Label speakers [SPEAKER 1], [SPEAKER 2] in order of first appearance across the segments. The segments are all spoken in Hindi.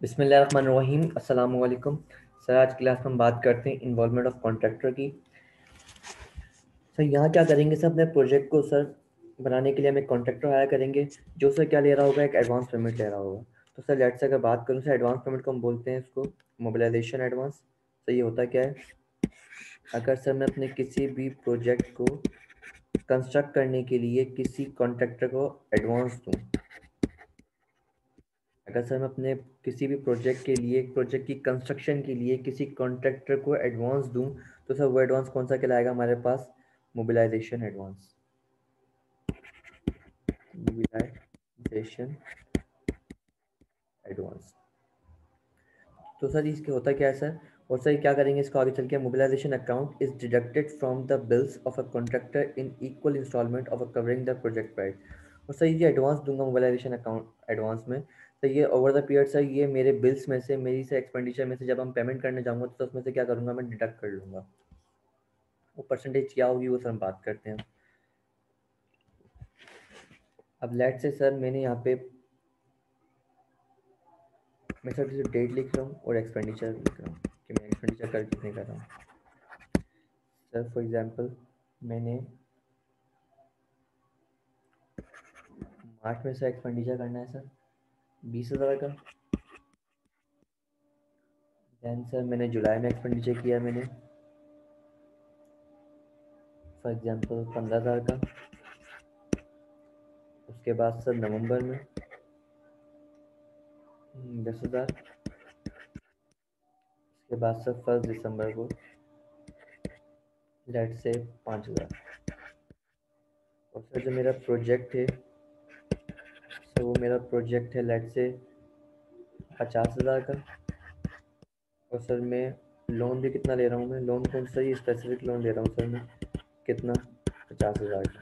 [SPEAKER 1] बिस्मिल्लाहिर्रहमानिर्रहीम। अस्सलाम वालेकुम सर। आज क्लास में हम बात करते हैं इन्वॉल्वमेंट ऑफ कॉन्ट्रैक्टर की। सर यहाँ क्या करेंगे सर, अपने प्रोजेक्ट को सर बनाने के लिए हम एक कॉन्ट्रैक्टर हायर करेंगे जो सर क्या ले रहा होगा, एक एडवांस पेमेंट ले रहा होगा। तो सर लेट से अगर बात करूँ सर, एडवांस पेमेंट को हम बोलते हैं इसको मोबिलाइजेशन एडवांस। सर ये होता क्या है, अगर सर मैं अपने किसी भी प्रोजेक्ट को कंस्ट्रक्ट करने के लिए किसी कॉन्ट्रैक्टर को एडवांस दूँ, अगर सर मैं अपने किसी भी प्रोजेक्ट के लिए, प्रोजेक्ट की कंस्ट्रक्शन के लिए किसी कॉन्ट्रैक्टर को एडवांस दूं, तो सर वो एडवांस कौन सा कहलाएगा हमारे पास? Mobilisation advance. Mobilisation advance. तो सर इसके होता क्या है सर, और सर क्या करेंगे इसको आगे चल के, mobilisation account is deducted from the bills of a contractor in equal installment of covering the project price. और सर ये एडवांस दूंगा मोबिलाइजेशन अकाउंट एडवांस में, तो ये ओवर द पीरियड सर ये मेरे बिल्स में से, मेरी से एक्सपेंडिचर में से जब हम पेमेंट करने जाऊंगा तो उसमें से क्या करूंगा, मैं डिडक्ट कर लूंगा। वो परसेंटेज क्या होगी वो सर हम बात करते हैं। अब लेट से सर मैंने यहाँ पे, मैं सर डेट लिख रहा हूँ और एक्सपेंडिचर लिख रहा हूँ कि मैं एक्सपेंडिचर कर कितने कर रहा हूँ। सर फॉर एग्जांपल मैंने मार्च में सर एक्सपेंडिचर करना है सर 20,000 का। दैन सर मैंने जुलाई में एक्सपेंडिचर किया मैंने फॉर एग्जांपल 15,000 का। उसके बाद सर नवंबर में 10,000। उसके बाद सर 1 दिसंबर को लेट से 5,000। और सर जो मेरा प्रोजेक्ट है सर, वो मेरा प्रोजेक्ट है लेट से 50,000 का। और सर मैं लोन भी कितना ले रहा हूँ, मैं लोन कौन सा, ये स्पेसिफिक लोन ले रहा हूँ सर मैं कितना, 50,000 का।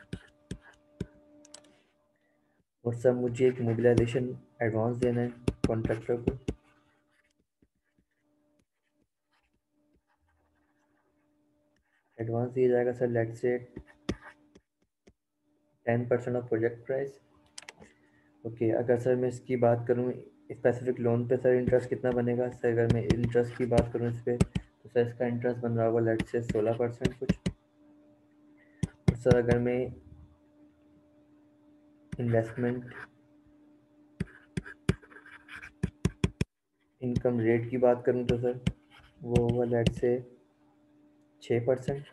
[SPEAKER 1] और सर मुझे एक मोबिलाइजेशन एडवांस देना है कॉन्ट्रैक्टर को। एडवांस दिया जाएगा सर लेट से 10% ऑफ प्रोजेक्ट प्राइस। ओके, अगर सर मैं इसकी बात करूँ स्पेसिफिक लोन पे सर इंटरेस्ट कितना बनेगा, सर अगर मैं इंटरेस्ट की बात करूँ इस पर, तो सर इसका इंटरेस्ट बन रहा होगा लेट से 16% कुछ। और सर अगर मैं इन्वेस्टमेंट इनकम रेट की बात करूँ तो सर वो होगा लेट से 6%।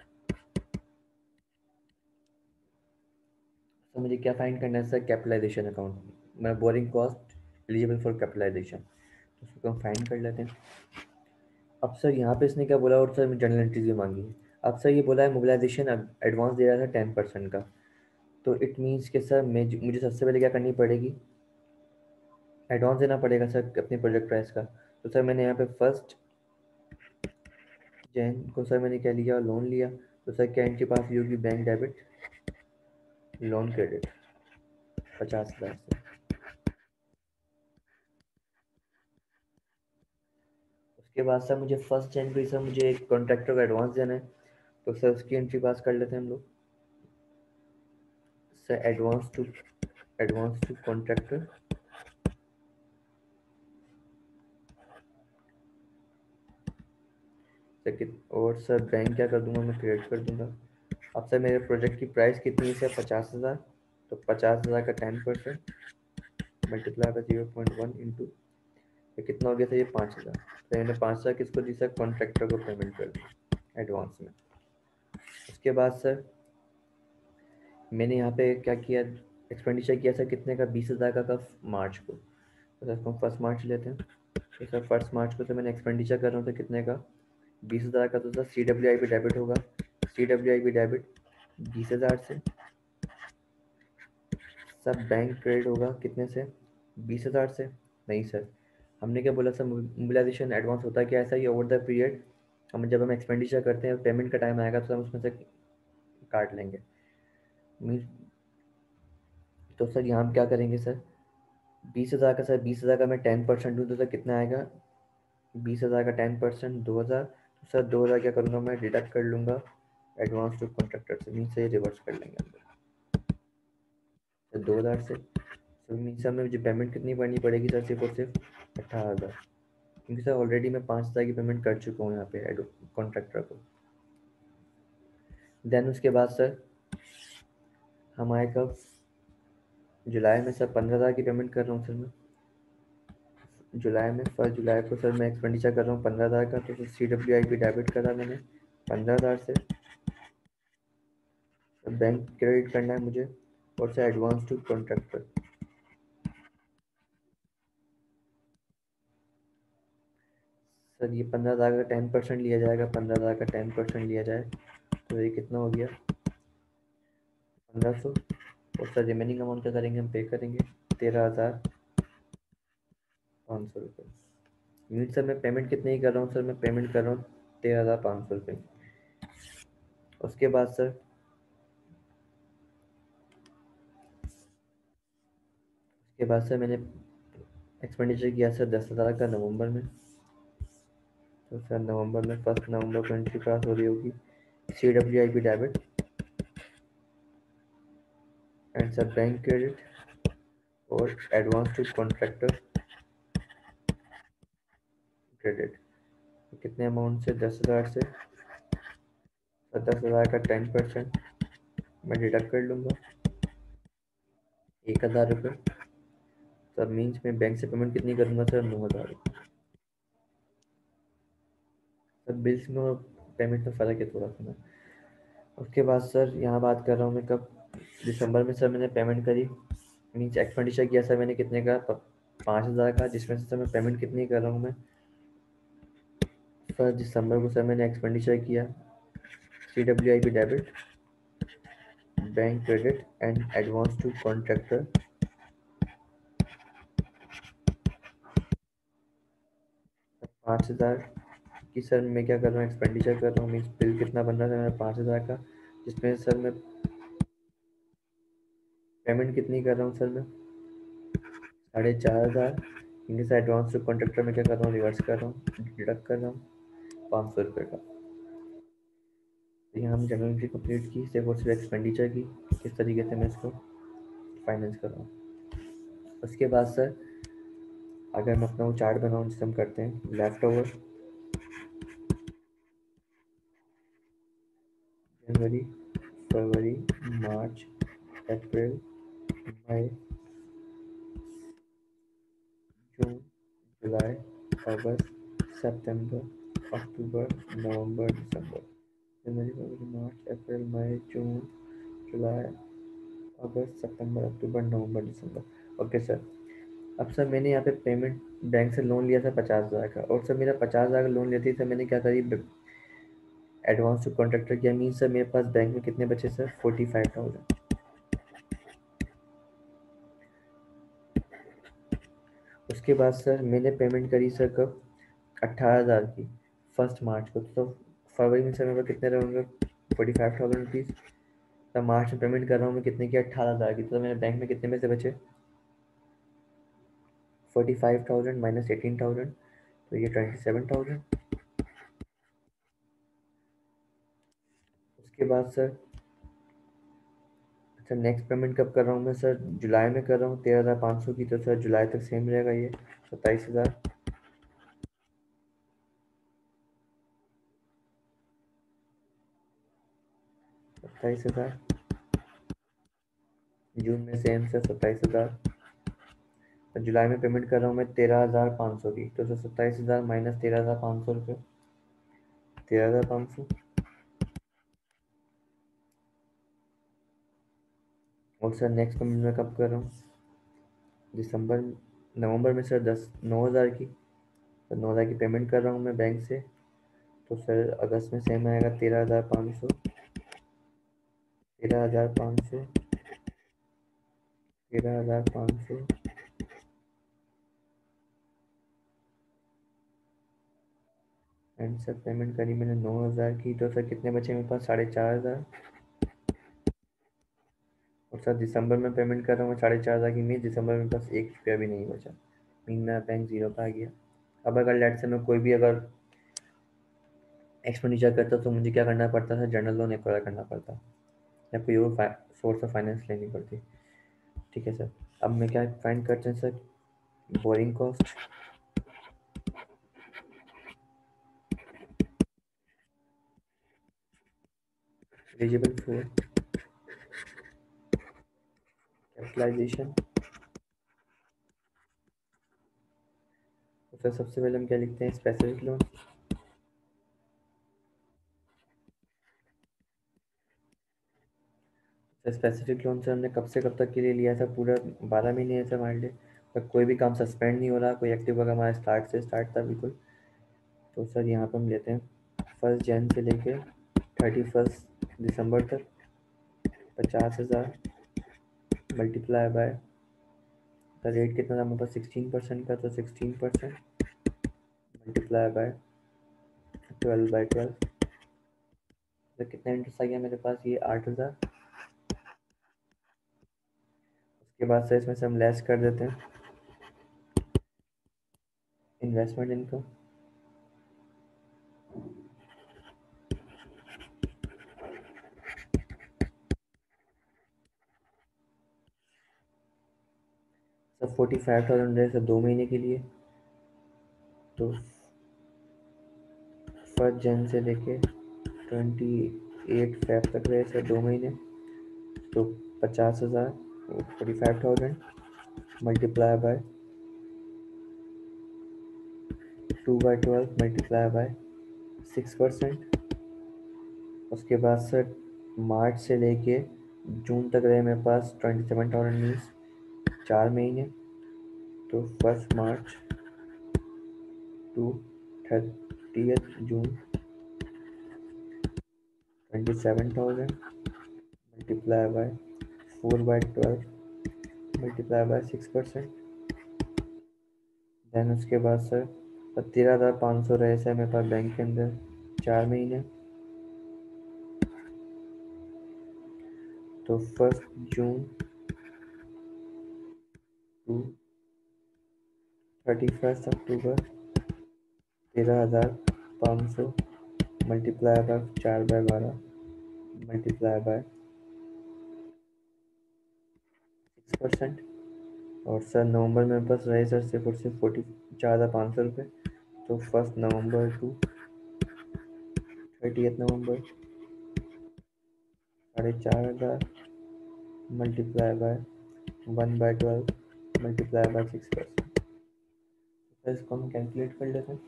[SPEAKER 1] तो मुझे क्या फाइंड करना है सर, कैपिटलाइजेशन अकाउंट, मैं borrowing cost eligible for capitalisation, तो उसको हम फाइंड कर लेते हैं। अब सर यहाँ पे इसने क्या बोला, और सर जर्नल एंट्रीज भी मांगी है। अब सर ये बोला है मोबिलाइजेशन एडवांस दे रहा था 10% का, तो इट मीन्स कि सर मैं मुझे सबसे पहले क्या करनी पड़ेगी, एडवांस देना पड़ेगा सर अपने प्रोजेक्ट प्राइस का। तो सर मैंने यहाँ पे 1 जैन को सर मैंने क्या लिया, लोन लिया। तो सर क्या एंट्री पास हुई होगी, बैंक डेबिट लोन क्रेडिट 50,000 से। उसके बाद सर मुझे 1 जनवरी सर मुझे एक कॉन्ट्रैक्टर को एडवांस देना है, तो सर उसकी एंट्री पास कर लेते हैं हम लोग। Sir advance to contractor. Second, और सर बैंक क्या कर दूंगा, मैं क्रेडिट कर दूंगा। अब सर मेरे प्रोजेक्ट की प्राइस कितनी है सर, 50,000। तो 50,000 का 10% मल्टीप्लाई बाय 0.1 इंटू, ये कितना हो गया सर, ये 5,000। तो मैंने 5,000 किसको दी सर, कॉन्ट्रैक्टर को पेमेंट कर दी एडवांस में। उसके बाद सर मैंने यहाँ पे क्या किया, एक्सपेंडिचर किया सर कितने का, 20,000 का मार्च को। तो सर इसको 1 मार्च लेते हैं। तो सर 1 मार्च को तो मैंने एक्सपेंडिचर कर रहा हूँ तो कितने का, 20,000 का। तो सर CWI भी डेबिट होगा, CWI भी डेबिट 20,000 से। सर बैंक क्रेडिट होगा कितने से, 20,000 से। नहीं सर, हमने क्या बोला सर, मोबिलाइजेशन एडवांस होता है क्या, ऐसा ही ओवर द पीरियड हम जब हम एक्सपेंडिचर करते हैं पेमेंट का टाइम आएगा तो हम उसमें से काट लेंगे। मीन, तो सर यहाँ हम क्या करेंगे सर, 20,000 का सर, 20,000 का मैं 10% दूँ तो सर कितना आएगा, 20,000 का 10% 2,000। तो सर 2,000 क्या करूँगा, मैं डिडक्ट कर लूँगा एडवांस टू कॉन्ट्रैक्टर से, मीन से रिवर्स कर लेंगे हम लोग सर 2,000 से। तो मीन से हमें मुझे पेमेंट कितनी भरनी पड़ेगी सर, सिर्फ और सिर्फ 18,000। क्योंकि सर ऑलरेडी मैं 5,000 की पेमेंट कर चुका हूँ यहाँ पे कॉन्ट्रैक्टर को। देन उसके बाद सर हम आए कब, जुलाई में सर 15,000 की पेमेंट कर रहा हूँ सर मैं। जुलाई में 1 जुलाई को सर मैं एक्सपेंडिचर कर रहा हूँ 15,000 का, तो CWIP डेबिट करा मैंने 15,000 से। बैंक क्रेडिट करना है मुझे, और से एडवांस टू कॉन्ट्रैक्टर। सर ये 15,000 का 10% लिया जाएगा, 15,000 का 10% लिया जाए तो ये कितना हो गया, 1,500। और सर रिमेनिंग अमाउंट क्या करेंगे, हम पे करेंगे 13,500 रुपये। मीन सर मैं पेमेंट कितने की कर रहा हूँ सर, मैं पेमेंट कर रहा हूँ 13,500 रुपये। उसके बाद सर मैंने एक्सपेंडिचर किया सर 10,000 का नवंबर में। तो सर नवंबर में 1 नवंबर को एंट्री पास हो रही होगी, CWIP debit and sir bank credit और एडवांस टू कॉन्ट्रैक्टर क्रेडिट। कितने अमाउंट से, 10,000 से। 10,000 का 10% मैं डिडक्ट कर लूँगा, 1,000 रुपये। सर मीन्स मैं बैंक से पेमेंट कितनी करूँगा सर, 9,000। सर बिल्स में और पेमेंट में फ़र्क है थोड़ा सा ना। उसके बाद सर यहाँ बात कर रहा हूँ मैं कब, दिसंबर में सर मैंने पेमेंट करी, मीन्स एक्सपेंडिचर किया सर मैंने कितने का, 5,000 का, जिसमें से सर मैं पेमेंट कितनी कर रहा हूँ मैं। सर दिसंबर को सर मैंने एक्सपेंडिचर किया, CWIP debit, bank credit and advance to contractor. 5,000 कि सर मैं क्या कर रहा हूँ, एक्सपेंडिचर कर रहा हूँ, मीन्स बिल कितना बन रहा था मेरा, 5,000 का, जिसमें सर मैं पेमेंट कितनी कर रहा हूँ सर मैं, 4,500। इनके साथ एडवांस टू कॉन्ट्रैक्टर में क्या कर रहा हूँ, रिवर्स कर रहा हूँ, डिडक्ट कर रहा हूँ 500 रुपये का। तो यहाँ हम जनरल एंट्री कंप्लीट की, सिर्फ और सिर्फ एक्सपेंडिचर की, किस तरीके से मैं इसको फाइनेंस कर रहा हूँ। उसके बाद सर अगर मैं अपना वो चार्ट बनाऊँ जिसे हम करते हैं लेफ्ट ओवर, जनवरी, फरवरी, मार्च, अप्रैल, मई, जून, जुलाई, अगस्त, सितंबर, अक्टूबर, नवंबर, दिसंबर। जनवरी, फरवरी, मार्च, अप्रैल, मई, जून, जुलाई, अगस्त, सितंबर, अक्टूबर, नवंबर, दिसंबर। Okay sir. अब सर मैंने यहाँ पे पेमेंट बैंक से लोन लिया था 50,000 का, और सर मेरा 50,000 का लोन लेते ही सर मैंने क्या करी, एडवांस टू कॉन्ट्रैक्टर किया। मीन सर मेरे पास बैंक में कितने बचे सर, 45,000। उसके बाद सर मैंने पेमेंट करी सर कब, 18,000 की, 1 मार्च को। तो फरवरी में सर मेरे पास कितने रहेंगे, 45,000 रुपीज़। तब मार्च में पेमेंट कर रहा हूँ मैं कितने की, 18,000 की। तो मेरे बैंक में कितने में से बचे, 45,000 माइनस 18,000, तो ये 27,000। उसके बाद सर अच्छा नेक्स्ट पेमेंट कब कर रहा हूँ मैं सर, जुलाई में कर रहा हूँ 13,500 की। तो सर जुलाई तक सेम रहेगा ये, 27,000। 27,000। जून में सेम सर 27,000। तो जुलाई में पेमेंट कर रहा हूँ मैं 13,500 की। तो सर 27,000 माइनस 13,500 रुपये, 13,500। और सर नेक्स्ट पेमेंट मैं कब कर रहा हूँ, दिसंबर, नवंबर में सर 9,000 की। तो 9,000 की पेमेंट कर रहा हूँ मैं बैंक से। तो सर अगस्त में सेम आएगा 13,500, 13,500, 13,500। एंड सर पेमेंट करी मैंने 9,000 की। तो सर कितने बचे मेरे पास, 4,500। और सर दिसंबर में पेमेंट कर रहा हूँ 4,500 की। मीन दिसंबर में बस 1 रुपया भी नहीं बचा, मीन मेरा बैंक जीरो पे आ गया। अब अगर लेट से मैं कोई भी अगर एक्सपेंडिचर करता तो मुझे क्या करना पड़ता था, जनरल लोन एक्वायर करना पड़ता, या कोई और सोर्स ऑफ फाइनेंस लेनी पड़ती। ठीक है सर। अब मैं क्या फाइंड करते हैं sir, borrowing cost, eligible for capitalisation. तो सर सबसे पहले हम क्या लिखते हैं, स्पेसिफिक लोन। स्पेसिफिक लोन से हमने कब से कब तक के लिए लिया था, पूरा 12 महीने ऐसा मान लिया, पर कोई भी काम सस्पेंड नहीं हो रहा, कोई एक्टिव वर्क हमारा स्टार्ट से स्टार्ट था बिल्कुल। तो सर यहाँ पर हम लेते हैं 1 जन से लेके 31 दिसंबर तक 50,000 मल्टीप्लाई बाय, का रेट कितना था हमारे पास 16% का, तो 16% मल्टीप्लाई बाय 12/12। तो कितना इंटरेस्ट आ गया मेरे पास, ये 8,000। उसके बाद से इसमें से हम लेस कर देते हैं इन्वेस्टमेंट इनकम। सब 45,000 रहे सर 2 महीने के लिए। तो 1 जन से लेके 28 फेब तक रहे सर 2 महीने। तो 50,000 45,000 मल्टीप्लाई बाय 2/12 मल्टीप्लाई बाय 6%। उसके बाद सर मार्च से लेके जून तक रहे मेरे पास 27,000 मीन्स 4 महीने। तो 1 March to 30 June 27,000 multiply by 4/12 multiply by 6%। Then उसके बाद सर 13,500 रहे सर मेरे पास बैंक के अंदर 4 महीने। तो 1 जून टू 31 अक्टूबर 13,500 मल्टीप्लाई बाय 4/12 मल्टीप्लाई बाय 6%। और सर नवंबर में मेरे पास रहे सर सिर्फ और सिर्फ 4,500 रुपये। तो 1 नवंबर टू 30 नवंबर 4,500 मल्टीप्लाई बाय 1/12 मल्टीप्लाई बाय 6%। तो इसको हम कैलकुलेट कर लेते हैं।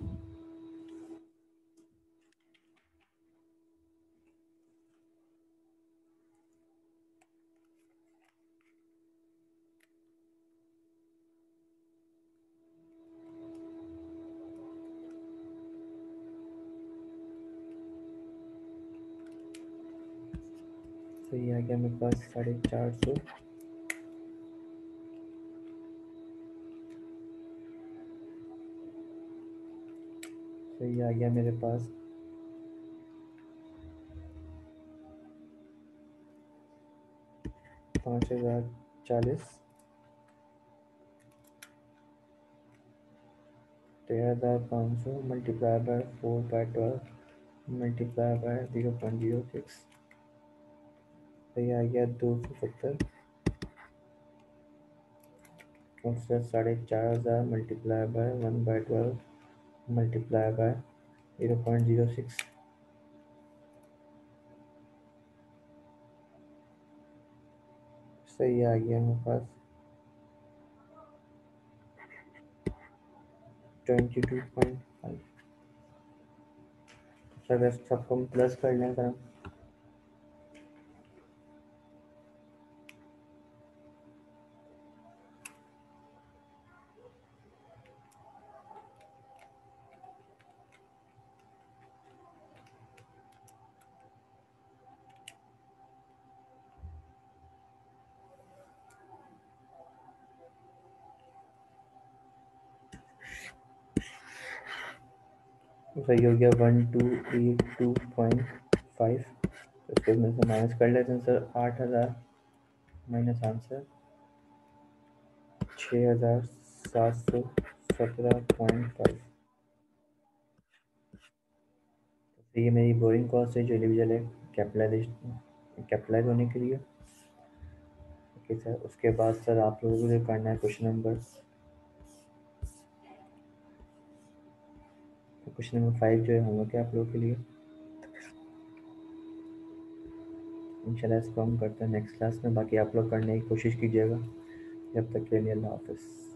[SPEAKER 1] तो ये आ गया मेरे पास 450। तो ये आ गया मेरे पास 5,040। 13,500 मल्टीप्लाई बाय 4/12 मल्टीप्लाई बाय 0.06। तो ये आ गया 270। और फिर 4,500 मल्टीप्लाई बाय 1/12 मल्टीप्लाई बाय 0.06। सही आ गया मेरे पास 22.5। सर सबको हम प्लस कर लें सर। सही हो गया 1282.5। उसके में से माइनस कर लेते हैं सर 8,000 माइनस आंसर 6,717.5। तो ये मेरी बोरिंग कॉस्ट है जो इंडिविजुअल है कैपिटलाइज होने के लिए। ओके सर, उसके बाद सर आप लोगों को जो करना है क्वेश्चन नंबर 5 जो है होमवर्क है आप लोगों के लिए। इंशाल्लाह इसको हम करते हैं नेक्स्ट क्लास में, बाकी आप लोग करने की कोशिश कीजिएगा। जब तक के लिए अल्लाह हाफ़िज़।